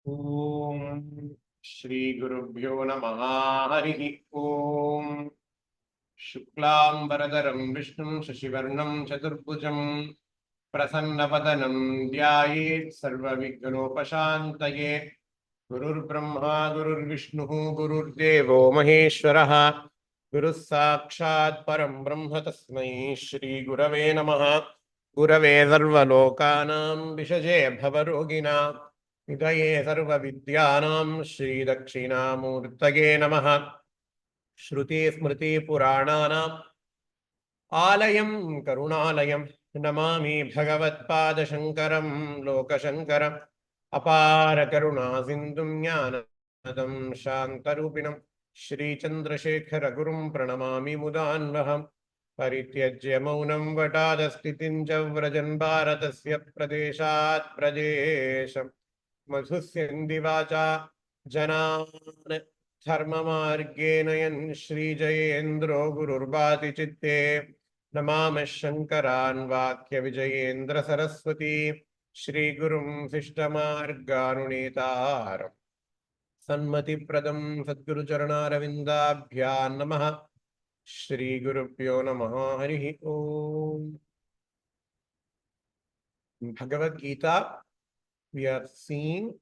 Om Shri Gurubhyo Namaha Harihi Om Shuklam Varadaram Vishnum Shashivarnam Chaturbhujam Prasannapadanam Dhyayet Sarva Vighnopashantaye Gurur Brahma Gurur Vishnu Gurur Devo Maheshwaraha Guru Sakshat Param Brahma Tasmai Shri Gurave Namaha Gurave Sarva Lokanam Vishaje Bhavarogina Nidaye Sarva Vidyanam Shri Dakshinamurtage Namaha Shruti Smriti Purananam Alayam Karunalayam Namami Bhagavat Shankaram Lokashankaram Apara Karuna Sindhum Jnanadam Shantarupinam Shri Chandrasekhara Gurum Pranamami Mudanvaham Parityajya Maunam Vatadastitinja Vrajan Bharatasya Pradeshat Pradesham Madhusyandivacha Janan Dharma Margenayan Shri Jayendro Gururbati Chitte Namame Shankaran Vakya Vijayendra Saraswati Shri Gurum Sishtamarganunitaram Sanmati Pradam Sadguru Charanaravinda Namaha Shri Gurubhyo Namaha Harihi Om. In Bhagavad Gita, we are seeing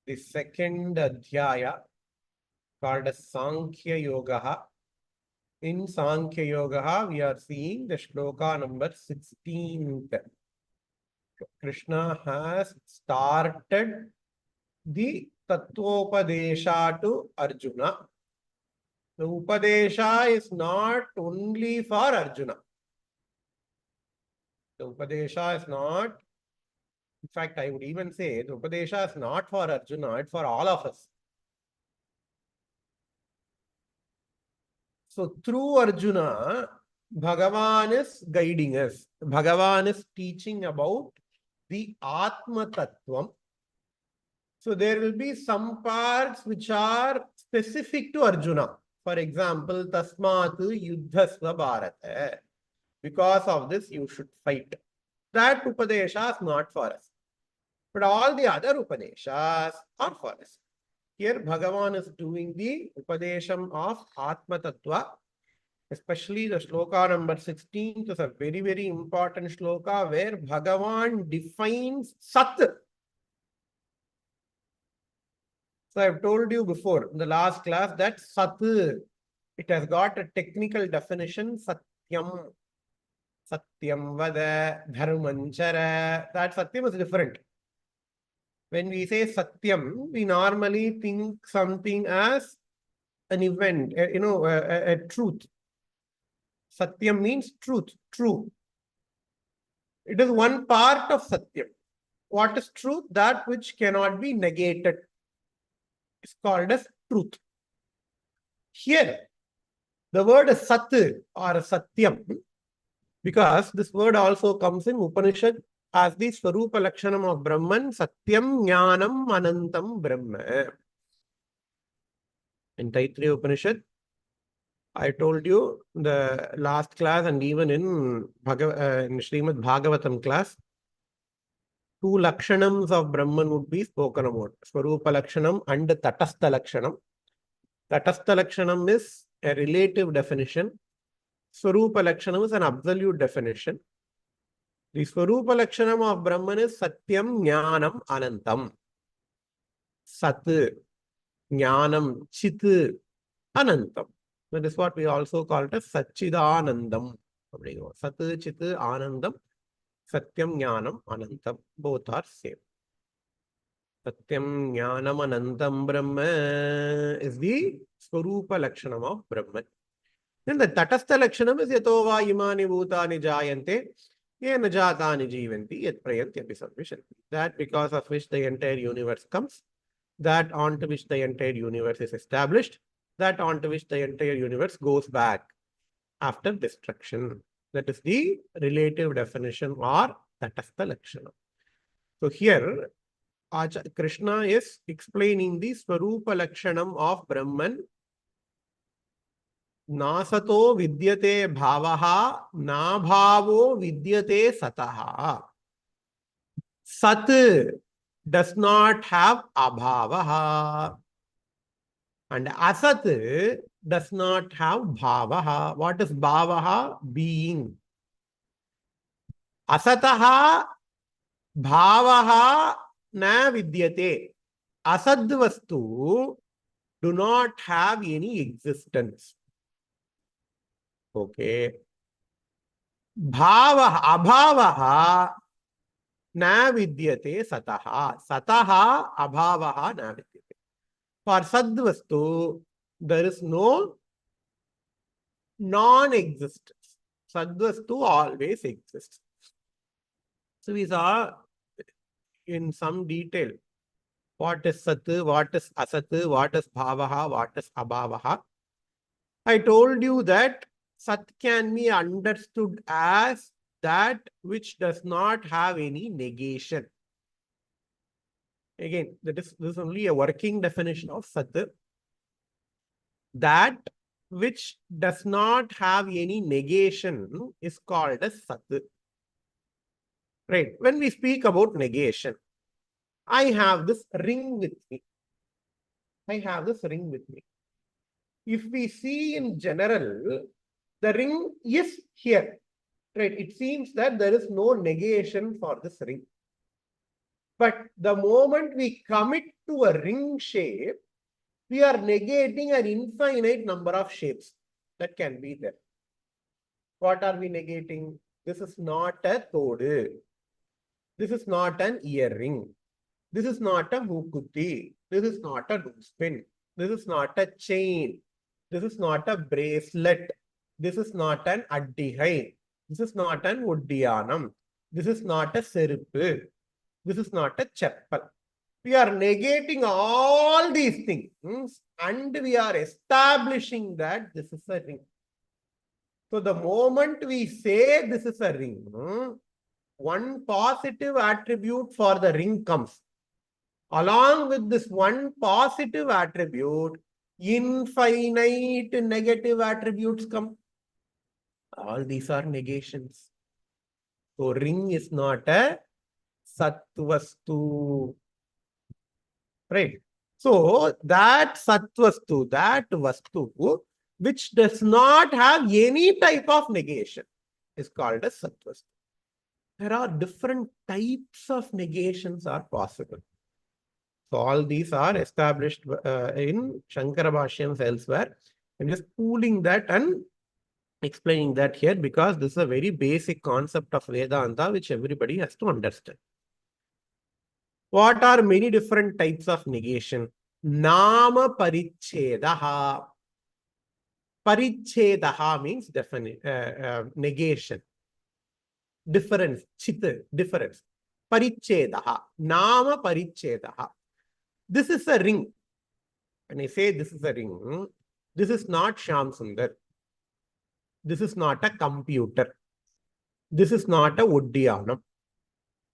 the second adhyaya called as Sankhya Yoga. In Sankhya Yoga, we are seeing the shloka number 16th. Krishna has started the Tattvopadesha to Arjuna. The Upadesha is not only for Arjuna. The Upadesha is not, in fact, I would even say the Upadesha is not for Arjuna, it's for all of us. So through Arjuna, Bhagavan is guiding us. Bhagavan is teaching about the Atma Tattvam. So there will be some parts which are specific to Arjuna. For example, Tasmat Yuddhasva Bharata. Because of this, you should fight. That Upadesha is not for us. But all the other Upadeshas are for us. Here, Bhagavan is doing the Upadesham of Atma Tattva. Especially the shloka number 16 is a very, very important shloka where Bhagavan defines Sat. So I have told you before in the last class that Sat, it has got a technical definition, Satyam. Satyam Vada, Dharmanchara. That Satyam is different. When we say Satyam, we normally think something as an event, a truth. Satyam means truth, true. It is one part of Satyam. What is truth? That which cannot be negated is called as truth. Here, the word is Sat or Satyam, because this word also comes in Upanishad as the Swarupa Lakshanam of Brahman, Satyam Jnanam Anantam Brahma. In Taittiriya Upanishad, I told you the last class and even in Srimad Bhagavatam class, two Lakshanams of Brahman would be spoken about. Swarupa Lakshanam and Tatastha Lakshanam. Tatastha Lakshanam is a relative definition. Swarupa Lakshanam is an absolute definition. The Swarupa Lakshanam of Brahman is Satyam Jnanam Anantam. Sat, Jnanam, Chit, Anantam. That is what we also call it as Satchidanandam. Sat, Chit, Anandam, Satyam, Jnanam, Anantam. Both are same. Satyam, Jnanam, Anantam, Brahma is the Swarupa Lakshanam of Brahman. Then the Tatastha Lakshanam is Yatova Imani Bhutani Jayante, Yena Jatani Jivanti, Yat Prayantyapi Samvishanti. That because of which the entire universe comes, that onto which the entire universe is established, that onto which the entire universe goes back after destruction. That is the relative definition or Tatastha Lakshana. So here, Krishna is explaining the Swarupa Lakshanam of Brahman. Nasato vidyate bhavaha, nabhavo vidyate sataha. Sat, does not have abhavaha. And asat does not have bhavaha. What is bhavaha? Being. Asataha bhavaha na vidyate. Asadvastu do not have any existence. Okay. Bhavaha, abhavaha na vidyate sataha. Sataha abhavaha na vidyate. For sadvastu, there is no non-existence. Sadvastu always exists. So we saw in some detail what is sat, what is asat, what is bhavaha, what is abhavaha. I told you that sat can be understood as that which does not have any negation. Again, this is only a working definition of sat. That which does not have any negation is called as sat. Right. When we speak about negation, I have this ring with me. I have this ring with me. If we see in general, the ring is here. Right. It seems that there is no negation for this ring. But the moment we commit to a ring shape, we are negating an infinite number of shapes that can be there. What are we negating? This is not a tode. This is not an earring. This is not a mukuti. This is not a noosepin. This is not a chain. This is not a bracelet. This is not an addihai. This is not an uddiyanam. This is not a serippu. This is not a chappal. We are negating all these things and we are establishing that this is a ring. So the moment we say this is a ring, one positive attribute for the ring comes. Along with this one positive attribute, infinite negative attributes come. All these are negations. So ring is not a satvastu. Right. So that satvastu, that vastu, which does not have any type of negation, is called as satvastu. There are different types of negations are possible. So all these are established in Shankara Bhashyams elsewhere. I'm just pooling that and explaining that here because this is a very basic concept of Vedanta which everybody has to understand. What are many different types of negation? Nama parichedaha. Parichedaha means negation. Difference. Chit, difference. Parichedaha. Nama parichedaha. This is a ring. When I say this is a ring, this is not Shyam Sundar. This is not a computer. This is not a Uddiyanam.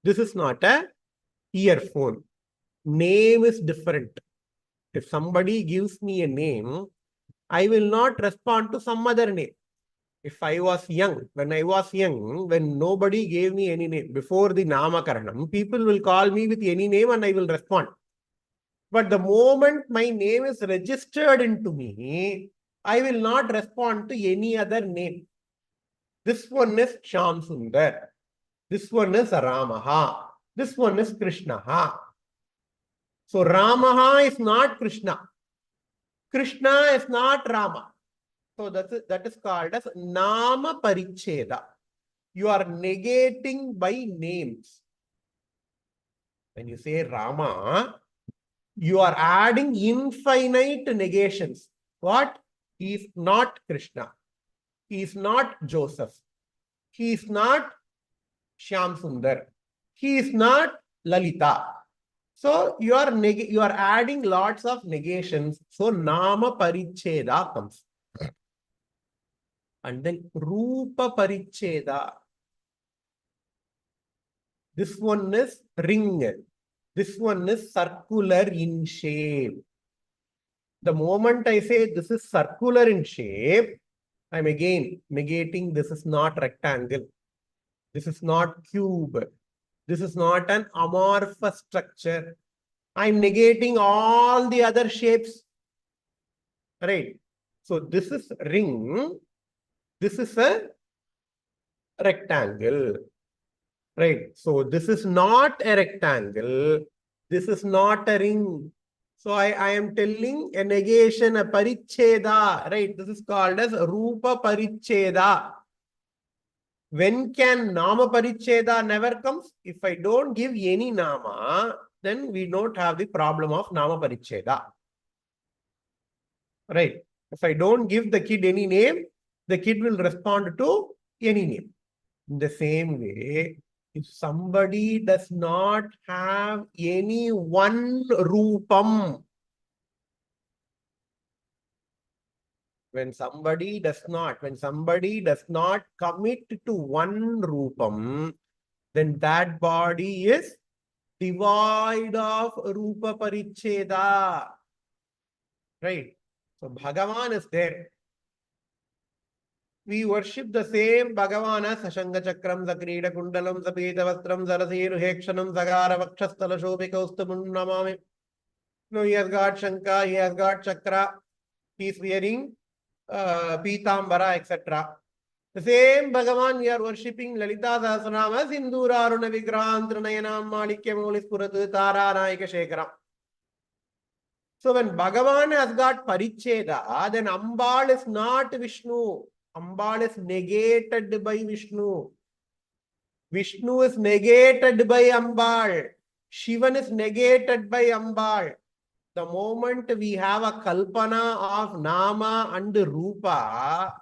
This is not a earphone. Name is different. If somebody gives me a name, I will not respond to some other name. If I was young, when nobody gave me any name, before the Namakaranam, people will call me with any name and I will respond. But the moment my name is registered into me, I will not respond to any other name. This one is Shyam Sundar. This one is Ramaha. This one is Krishnaha. So Ramaha is not Krishna. Krishna is not Rama. So that is called as Nama Paricheda. You are negating by names. When you say Rama, you are adding infinite negations. What? He is not Krishna. He is not Joseph. He is not Shyam Sundar. He is not Lalita. So you are adding lots of negations. So Nama Paricheda comes. And then Rupa Paricheda. This one is ring. This one is circular in shape. The moment I say this is circular in shape, I'm again negating this is not rectangle. This is not cube. This is not an amorphous structure. I'm negating all the other shapes. Right. So this is ring. This is a rectangle. Right. So this is not a rectangle. This is not a ring. So I am telling a negation, a paricheda. Right. This is called as rupa paricheda. When can nama paricheda never comes? If I don't give any nama, then we don't have the problem of nama paricheda. Right. If I don't give the kid any name, the kid will respond to any name. In the same way, if somebody does not have any one rupam, when somebody does not commit to one rupam, then that body is devoid of rupa paricheda. Right? So Bhagavan is there. We worship the same Bhagavan as Sashanga Chakram, Sakrita Kundalam, Sapeta Vastram, Sarasiru Hekshanam, Sagara Vakshastala Shobhikaustabun Namami. No, he has got Shanka, he has got Chakra, he is wearing Pitambara, etc. The same Bhagavan we are worshipping Lalita Sahasranama, Sindura Aruna Vigrahan, Trinayanam, Malikya Maulis Puratu, Tara Naika Shekaram. So when Bhagavan has got Paricheda, then Ambal is not Vishnu. Ambal is negated by Vishnu. Vishnu is negated by Ambal. Shivan is negated by Ambal. The moment we have a kalpana of Nama and Rupa,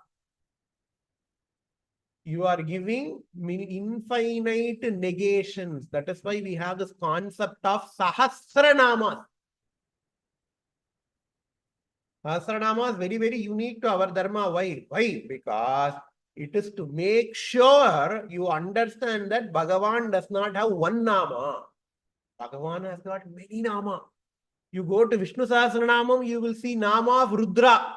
you are giving infinite negations. That is why we have this concept of Sahasranamas. Sahasranama is very, very unique to our dharma. Why? Why? Because it is to make sure you understand that Bhagavan does not have one nama. Bhagavan has got many nama. You go to Vishnu Sahasranamam, you will see nama of Rudra.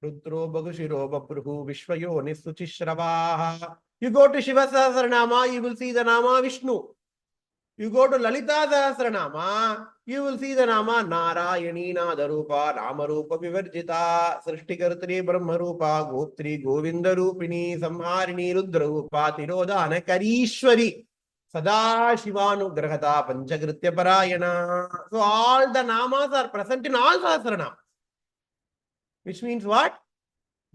Rudro Bhagushiro Babruhu Vishwayo Nisuchishravaha. You go to Shiva Sahasranama, you will see the nama Vishnu. You go to Lalita Sahasranama, you will see the nama Narayani Nadarupa, Namarupa Vivarjita, Srishtikartri Brahmarupa, Goptri Govindarupini, Samharini Rudrarupa, Tirodhana Karishwari, Sada Shivanugrahata, Panchagritya Parayana. So all the namas are present in all Sahasranama. Which means what?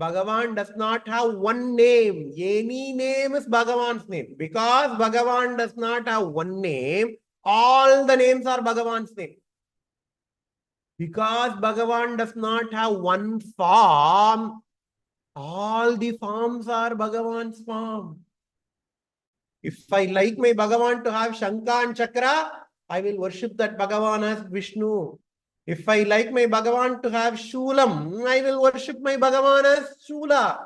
Bhagavan does not have one name. Any name is Bhagavan's name. Because Bhagavan does not have one name, all the names are Bhagavan's name. Because Bhagavan does not have one form, all the forms are Bhagavan's form. If I like my Bhagavan to have Shanka and Chakra, I will worship that Bhagavan as Vishnu. If I like my Bhagavan to have Shulam, I will worship my Bhagavan as Shula.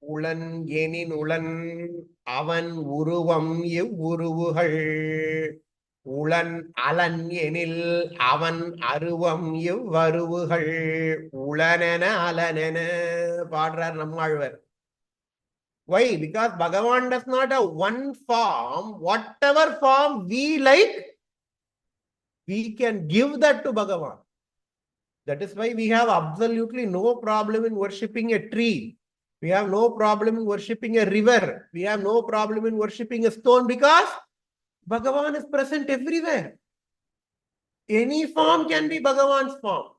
Ulan yenin ulan avan uruvam uruvuhal. Ulan alan yenil avan aruvam varuvuhal. Ulanana alanana padrar nammalvar. Why? Because Bhagavan does not have one form. Whatever form we like, we can give that to Bhagavan. That is why we have absolutely no problem in worshipping a tree. We have no problem in worshipping a river. We have no problem in worshipping a stone because Bhagavan is present everywhere. Any form can be Bhagavan's form.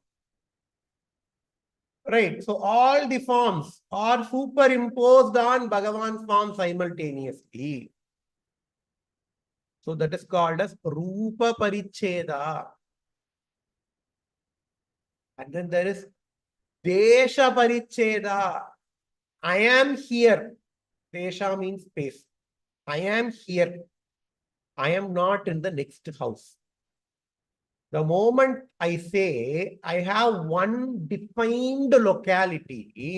Right. So all the forms are superimposed on Bhagavan's form simultaneously. So that is called as Rupa Paricheda. And then there is Desha Paricheda. I am here. Desha means space. I am here. I am not in the next house. The moment I say I have one defined locality,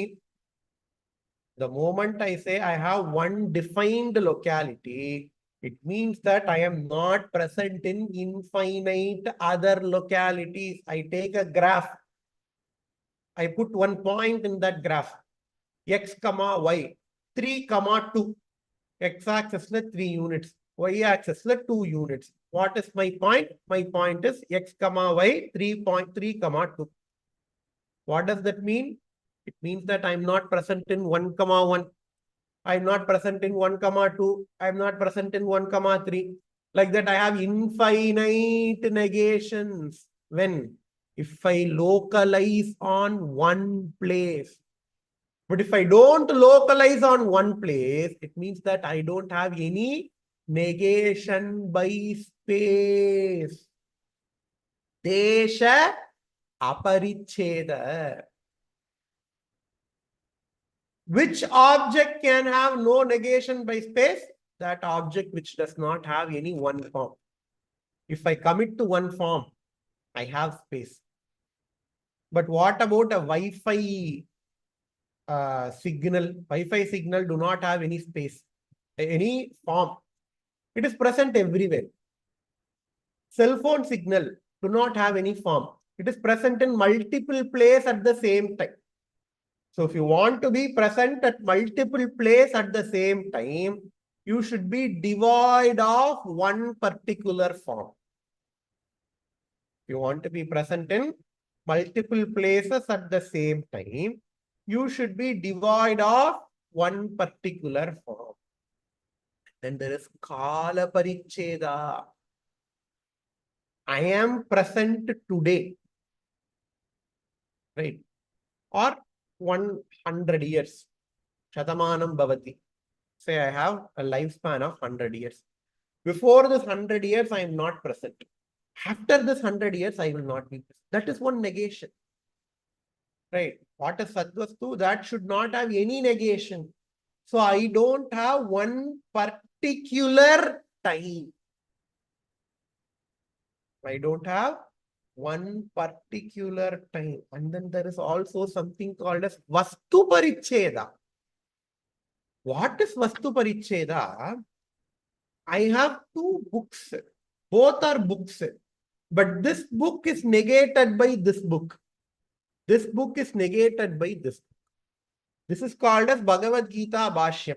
it means that I am not present in infinite other localities. I take a graph. I put one point in that graph. X, y, 3, 2. X-axis 3 units. y-axis, the 2 units. What is my point? My point is x comma y 3.3 comma 2. What does that mean? It means that I'm not present in 1 comma 1. I'm not present in 1 comma 2. I'm not present in 1 comma 3. Like that, I have infinite negations. When? If I localize on one place. But if I don't localize on one place, it means that I don't have any negation by space. Desha aparicheda. Which object can have no negation by space? That object which does not have any one form. If I commit to one form, I have space. But what about a Wi-Fi signal? Wi-Fi signal do not have any space, any form. It is present everywhere. Cell phone signal do not have any form. It is present in multiple places at the same time. So if you want to be present at multiple places at the same time, you should be devoid of one particular form. If you want to be present in multiple places at the same time, you should be devoid of one particular form. Then there is Kala Paricheda. I am present today, right? Or 100 years. Shatamanam Bhavati. Say I have a lifespan of 100 years. Before this 100 years, I am not present. After this 100 years, I will not be present. That is one negation. Right? What is Sadvastu? That should not have any negation. So I don't have one particular time. I don't have one particular time. And then there is also something called as Vastu Paricheda. What is Vastu Paricheda? I have 2 books. Both are books. But this book is negated by this book. This book is negated by this book. This is called as Bhagavad Gita Bhashyam.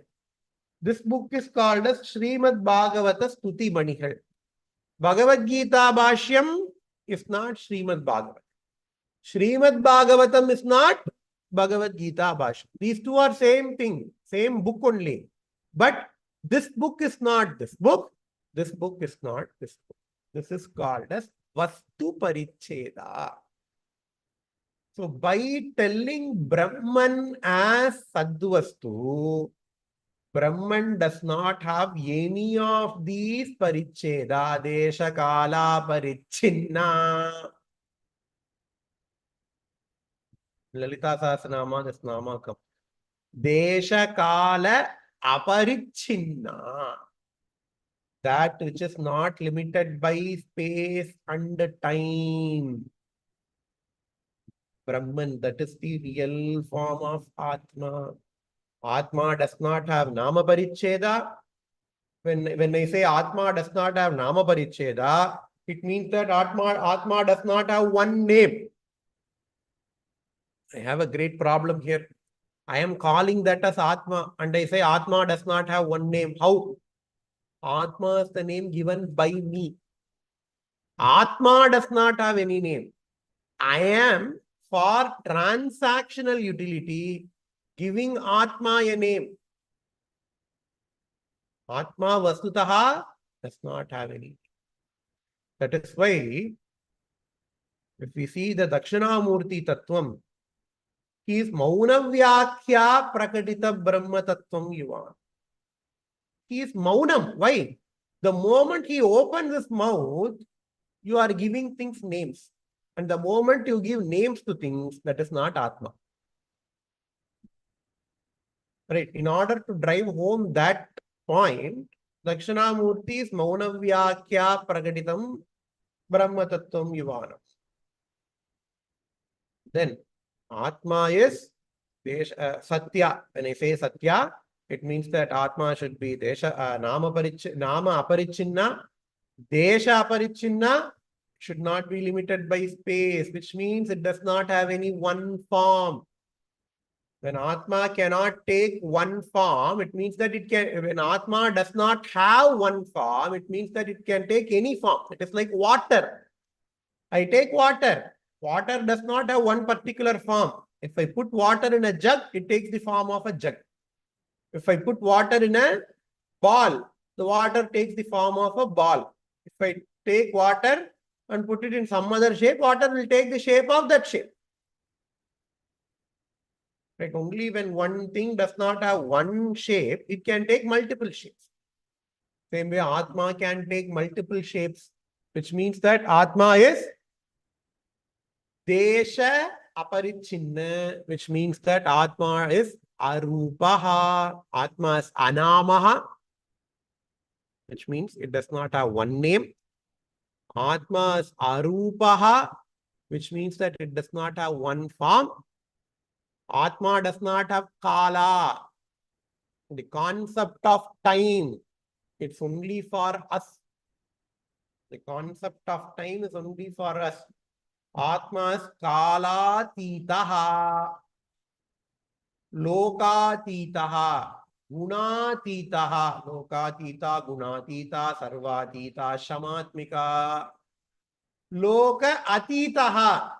This book is called as Srimad Bhagavata Stuti Manihal. Bhagavad Gita Bhashyam is not Srimad Bhagavatam. Srimad Bhagavatam is not Bhagavad Gita Bhashyam. These two are same thing, same book only. But this book is not this book. This book is not this book. This is called as Vastu Paricheda. So by telling Brahman as Sadvastu, Brahman does not have any of these Paricheda, Desha Kala Parichinna. Lalita Sahasranama, this Nama comes. Desha Kala Aparichinna. That which is not limited by space and time. Brahman, that is the real form of Atma. Atma does not have Nama Paricheda. When I say Atma does not have Nama Paricheda, it means that Atma does not have one name. I have a great problem here. I am calling that as Atma and I say Atma does not have one name. How? Atma is the name given by me. Atma does not have any name. I am, for transactional utility, giving Atma a name. Atma Vastutaha does not have any. That is why, if we see the Dakshinamurti Tattvam, he is Maunavyakya Prakadita Brahma Tattvam Yuvan. He is Maunam. Why? The moment he opens his mouth, you are giving things names. And the moment you give names to things, that is not Atma. Right? In order to drive home that point, Dakshinamurti is Maunavyakya Prakaditam Brahma Tattvam Yuvanam. Then Atma is Satya. When I say Satya, it means that Atma should be Desha, Nama Aparichinna. Desha Aparichinna should not be limited by space, which means it does not have any one form. When Atma cannot take one form, it means that it can, when Atma does not have one form, it means that it can take any form. It is like water. I take water. Water does not have one particular form. If I put water in a jug, it takes the form of a jug. If I put water in a ball, the water takes the form of a ball. If I take water and put it in some other shape, water will take the shape of that shape. Right? Only when one thing does not have one shape, it can take multiple shapes. Same way, Atma can take multiple shapes, which means that Atma is Desha Aparichinna, which means that Atma is Arupaha, Atma is Anamaha, which means it does not have one name. Atma is Arupaha, which means that it does not have one form. Atma does not have Kala, the concept of time. It's only for us. The concept of time is only for us. Atma is Kalatitaha, Lokatitaha, Gunatitaha, Lokatita, Gunatita, Sarvatita, Shamatmika, Loka Atitaha.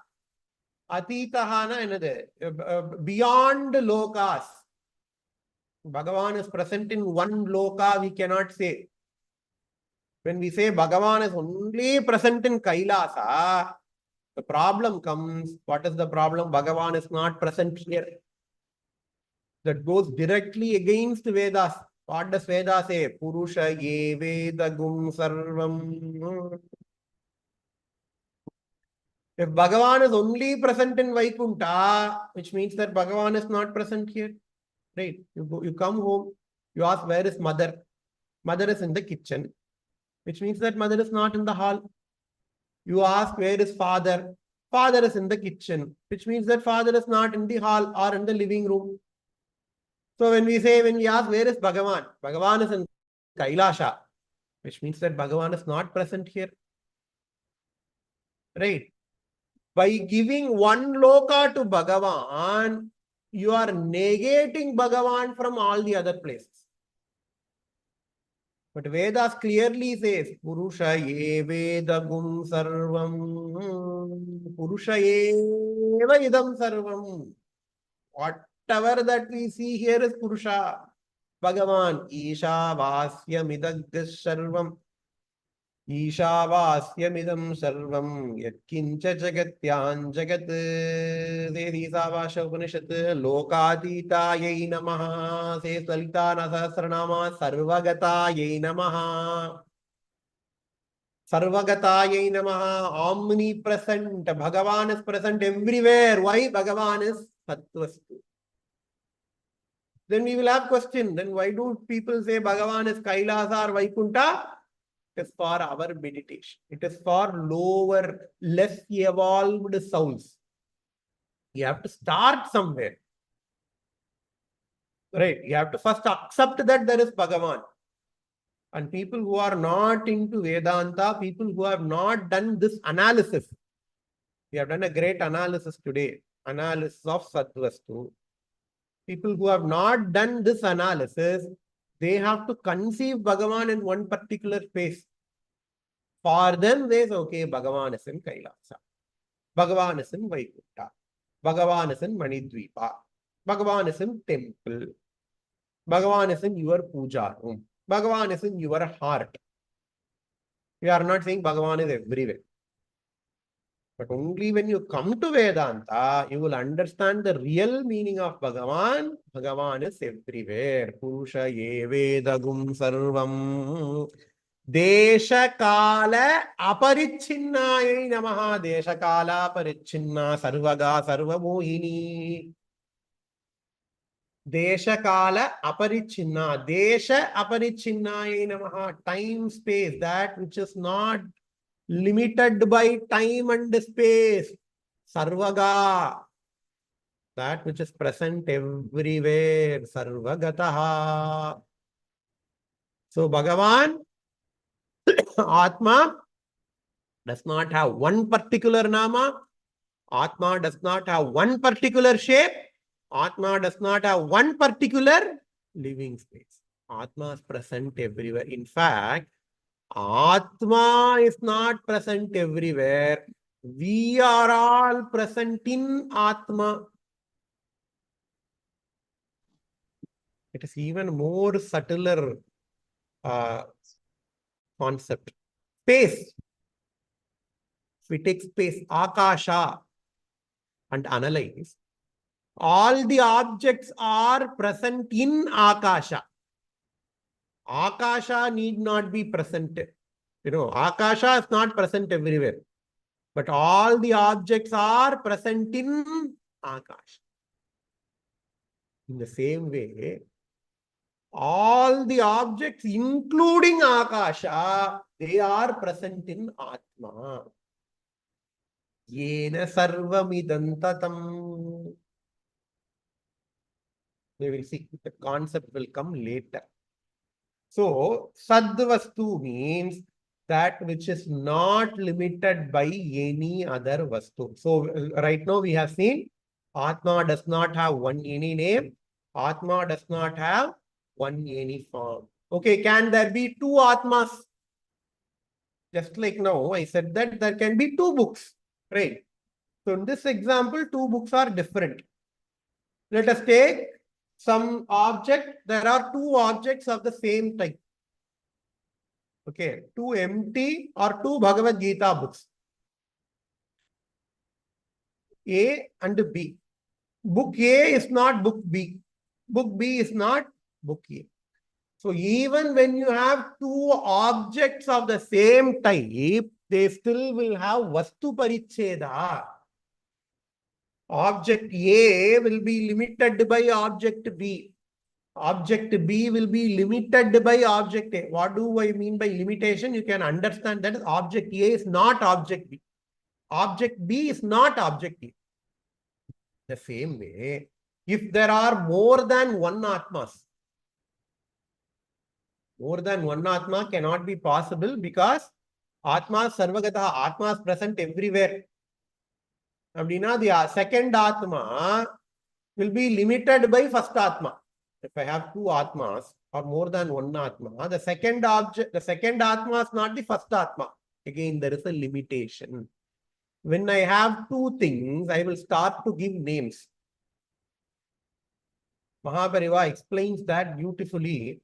Atitaha na another, beyond lokas. Bhagavan is present in one loka, we cannot say. When we say Bhagavan is only present in Kailasa, the problem comes. What is the problem? Bhagavan is not present here. That goes directly against Vedas. What does Veda say? Purusha ye vedagum sarvam. If Bhagavan is only present in Vaikunta, which means that Bhagavan is not present here. Right? You come home, you ask, where is mother? Mother is in the kitchen, which means that mother is not in the hall. You ask, where is father? Father is in the kitchen, which means that father is not in the hall or in the living room. So when we ask, where is Bhagavan? Bhagavan is in Kailasha, which means that Bhagavan is not present here. Right? By giving one loka to Bhagavan, you are negating Bhagavan from all the other places. But Vedas clearly says, Purusha ye vedagum sarvam. Purusha eva idam sarvam. Whatever that we see here is Purusha. Bhagavan, Isha Vasyam idagis sarvam. Ishavāsyamidam sarvam yatkinca jagatyan jagat se Isāvāsya Upanishad lokātītāyai namaha se Salita Sahasranama sarvagatājai namaha sarvagatājai namaha omnipresent. Bhagavan is present everywhere. Why? Bhagavan is Sattvastu. Then we will have question. Then why do people say Bhagavan is Kailasa or Vaikunta? It is for our meditation. It is for lower, less evolved souls. You have to start somewhere. Right? You have to first accept that there is Bhagavan. And people who are not into Vedanta, people who have not done this analysis, we have done a great analysis today, analysis of Sattvastu. People who have not done this analysis, they have to conceive Bhagavan in one particular space. For them, they say, okay, Bhagavan is in Kailasa. Bhagavan is in Vaikunta. Bhagavan is in Manidvipa. Bhagavan is in temple. Bhagavan is in your puja room. Bhagavan is in your heart. We are not saying Bhagavan is everywhere. But only when you come to Vedanta, you will understand the real meaning of Bhagavan. Bhagavan is everywhere. Purusha ye vedagum sarvam. Desha kala aparicchinnāyai namaha. Desha kala aparichinna sarvaga sarvamohini. Desha kala aparichinna. Desha aparicchinnāyai namaha. Time, space, that which is not limited by time and space. Sarvaga, that which is present everywhere. Sarvagataha. So Bhagavan, Atma, does not have one particular nama. Atma does not have one particular shape. Atma does not have one particular living space. Atma is present everywhere. In fact, Atma is not present everywhere. We are all present in Atma. It is even more subtler concept. Space. If we take space, Akasha, and analyze, all the objects are present in Akasha. Akasha need not be present. Akasha is not present everywhere. But all the objects are present in Akasha. In the same way, all the objects, including Akasha, they are present in Atma. Yena sarvamidam tatam. We will see. The concept will come later. So, sadvastu means that which is not limited by any other vastu. So, right now we have seen Atma does not have one any name. Atma does not have one any form. Okay, can there be two Atmas? Just like now, I said that there can be two books, right? So, in this example, two books are different. Let us take some object. There are two objects of the same type. Okay, two empty or two Bhagavad Gita books. A and B. Book A is not book B. Book B is not book A. So even when you have two objects of the same type, they still will have Vastu Paricheda. Object A will be limited by object B. Object B will be limited by object A. What do I mean by limitation? You can understand that object A is not object B. Object B is not object A. The same way, if there are more than one Atmas, more than one Atma cannot be possible because Atma is Sarvagata. Atma is present everywhere. Abdina, the second Atma will be limited by first Atma. If I have two Atmas or more than one Atma, the second Atma is not the first Atma. Again, there is a limitation. When I have two things, I will start to give names. Mahabharata explains that beautifully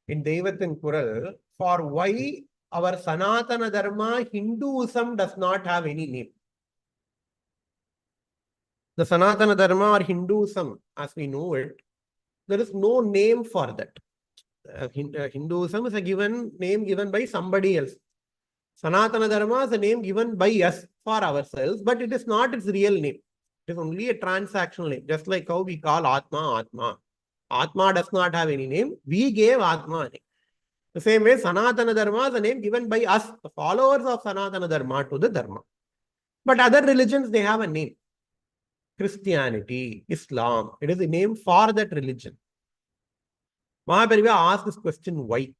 in Devatin Kural for why our Sanatana Dharma, Hinduism does not have any name. The Sanatana Dharma or Hinduism, as we know it, there is no name for that. Hinduism is a name given by somebody else. Sanatana Dharma is a name given by us for ourselves, but it is not its real name. It is only a transactional name, just like how we call Atma, Atma. Atma does not have any name. We gave Atma a name. The same way, Sanatana Dharma is a name given by us, the followers of Sanatana Dharma, to the Dharma. But other religions, they have a name. Christianity, Islam, it is a name for that religion. Mahabharata asked this question, why?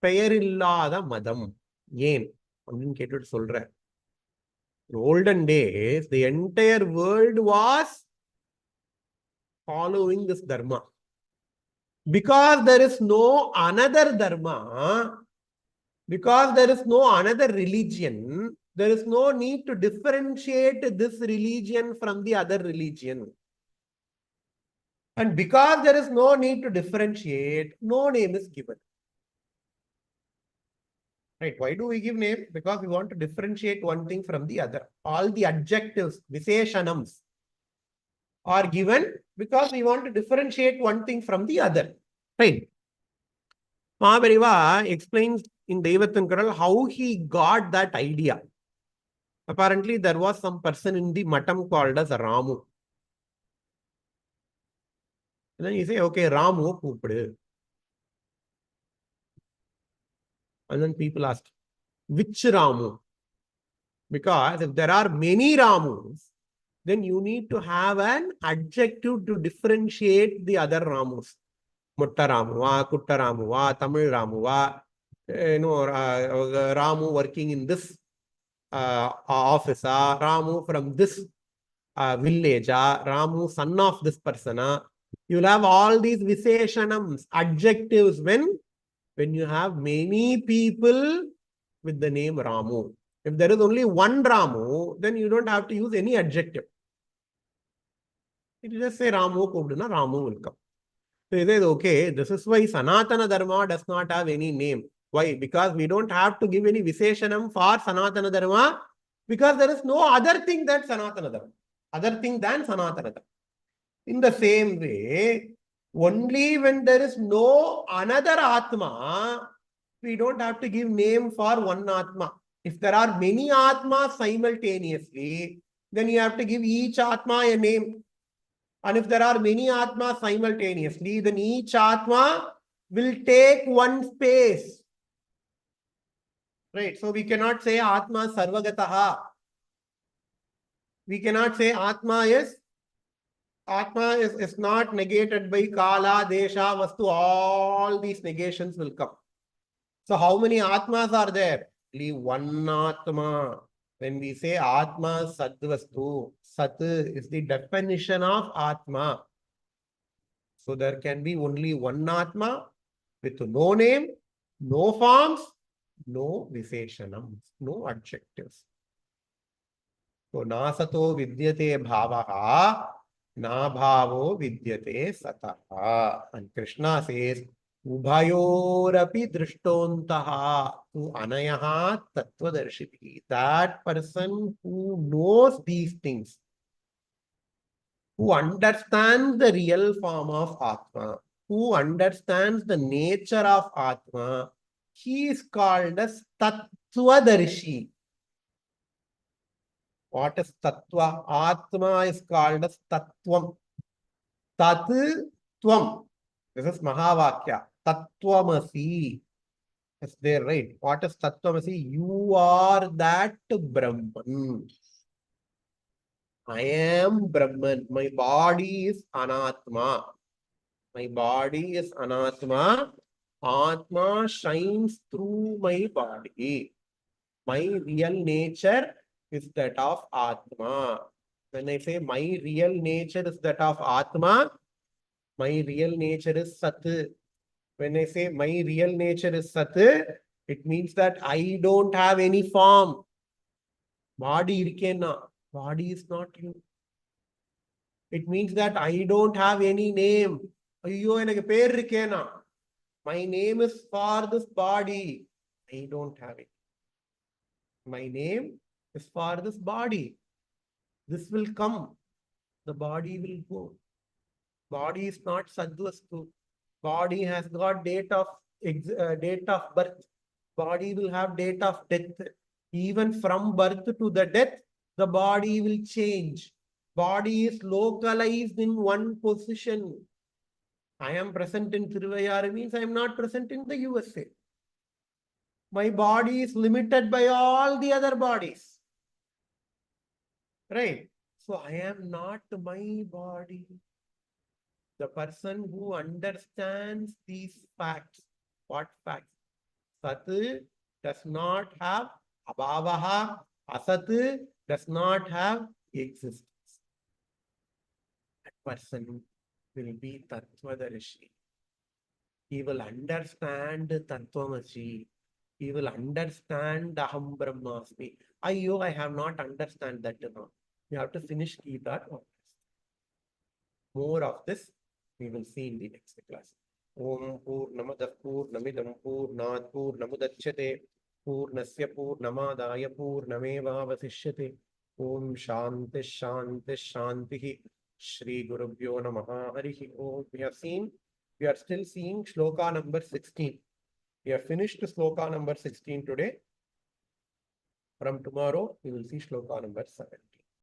Peyarillada madam. Yen. In olden days, the entire world was following this dharma. Because there is no another dharma, because there is no another religion, there is no need to differentiate this religion from the other religion. And because there is no need to differentiate, no name is given. Right? Why do we give name? Because we want to differentiate one thing from the other. All the adjectives, Visheshanams, are given because we want to differentiate one thing from the other. Right? Mahabharata explains in Devatin Kural how he got that idea. Apparently, there was some person in the Matam called as Ramu. And then you say, okay, Ramu, Kuppadu. And then people ask, which Ramu? Because if there are many Ramus, then you need to have an adjective to differentiate the other Ramus. Mutta Ramuva, Kutta Ramuva, Tamil Ramuva, Ramu working in this office, Ramu from this villager, Ramu, son of this person. You'll have all these Visheshanams, adjectives when you have many people with the name Ramu. If there is only one Ramu, then you don't have to use any adjective. You just say Ramu, Ramu will come. So he says, okay, this is why Sanatana Dharma does not have any name. Why? Because we don't have to give any Visheshanam for Sanatana Dharma, because there is no other thing than Sanatana Dharma. Other thing than Sanatana Dharma. In the same way, only when there is no another Atma, we don't have to give name for one Atma. If there are many Atmas simultaneously, then you have to give each Atma a name. And if there are many Atmas simultaneously, then each Atma will take one space. Right? So we cannot say Atma Sarvagataha. We cannot say Atma is not negated by Kala, Desha, Vastu. All these negations will come. So how many Atmas are there? Only one Atma. When we say Atma Sadvastu, Sat is the definition of Atma. So there can be only one Atma with no name, no forms, no Visheshanams, no adjectives. So Nasato Vidyate Bhavaha, Na Bhavo Vidyate Sataha. And Krishna says, Ubhayorapi Drishtontaha tu Anayaha Tattvadarshiti. That person who knows these things, who understands the real form of Atma, who understands the nature of Atma, he is called as Tattvadarshi. What is Tattva? Atma is called as Tattvam. Tat Tvam. This is Mahavakya. Tattvamasi. Is there, right? What is Tattvamasi? You are that Brahman. I am Brahman. My body is Anatma. My body is Anatma. Atma shines through my body. My real nature is that of Atma. When I say my real nature is that of Atma, my real nature is Sat. When I say my real nature is Sat, it means that I don't have any form. Body irkena. Body is not you. It means that I don't have any name. Ayyo, enakku per irkena. My name is for this body. I don't have it. My name is for this body. This will come. The body will go. Body is not Sadvastu. Body has got date of birth. Body will have date of death. Even from birth to the death, the body will change. Body is localized in one position. I am present in Tiruvayar means I am not present in the USA. My body is limited by all the other bodies. Right? So I am not my body. The person who understands these facts. What facts? Sat does not have abhavaha. Asat does not have existence. That person will be Tattvadarishi. He will understand Tattvamasi. He will understand Aham Brahmasmi. I have not understand that. You have to finish Gita. More of this we will see in the next class. Om Purnamadaഃ Purnamidam Purnāt Purnamudachyate Purnasya Purnamadaya Purnamevavasishyate. Om Shanti Shanti Shanti. Shri Gurubhyo Namaha Harihi Om. We are still seeing shloka number 16. We have finished shloka number 16 today. From tomorrow, we will see shloka number 7.